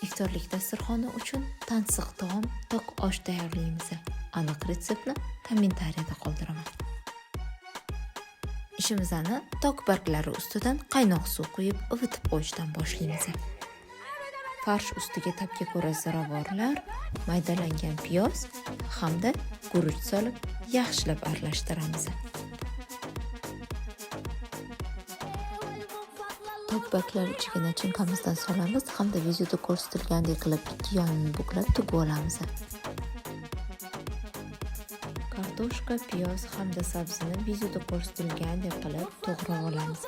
Iftorlik dasturxoni uchun tansiq taom tok osh tayyorlaymiz. Aniq retseptni kommentariyada qoldiraman. Ishimizni tok barglari ustidan qaynoq suv quyib ivitib qo'yishdan boshlaymiz. Farsh ustiga tabga ko'ra ziravorlar, maydalangan piyoz hamda guruch solib yaxshilab aralashtiramiz. Tok barglari ichiga nachinkamizdan solamiz hamda videoda ko'rsatilgandek qilib ikki yonini buklab tugib olamiz. Kartoshka, piyoz hamda sabzini videoda ko'rsatilgandek qilib to'g'rab olamiz.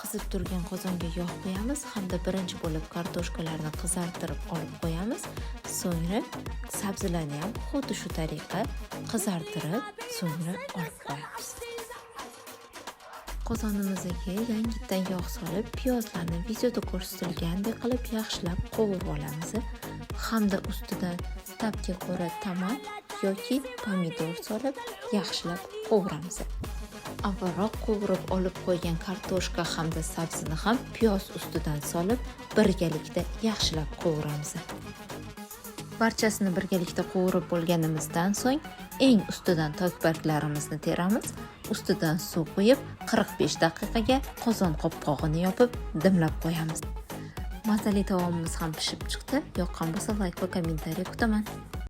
Qizib turgan qozonga yog' qo'yamiz hamda birinchi bo'lib kartoshkalarni qizartirib olib qo'yamiz. So'ngra sabzilarni ham xuddi shu tariqa qizartirib, so'ngra olib qo'yamiz. Qozonimizga yangitdan yog' solib, piyozlarni videoda ko'rsatilgandek qilib yaxshilab qovurib olamiz hamda ustidan tabga ko'ra tomat yoki pomidor solib yaxshilab qovuramiz. Avvalroq qovurib olib qo'ygan kartoshka hamda sabzini ham piyoz ustidan solib birgalikda yaxshilab qovuramiz. Barchasini birgalikda qovurib bo'lganimizdan so'ng eng ustidan tok barglarimizni teramiz. Ustidan suv quyib 45 daqiqaga qozon qopqog'ini yopib dimlab qo'yamiz. Mazali taomimiz ham pishib chiqdi. Yoqqan bo'lsa like va kommentariy kutaman.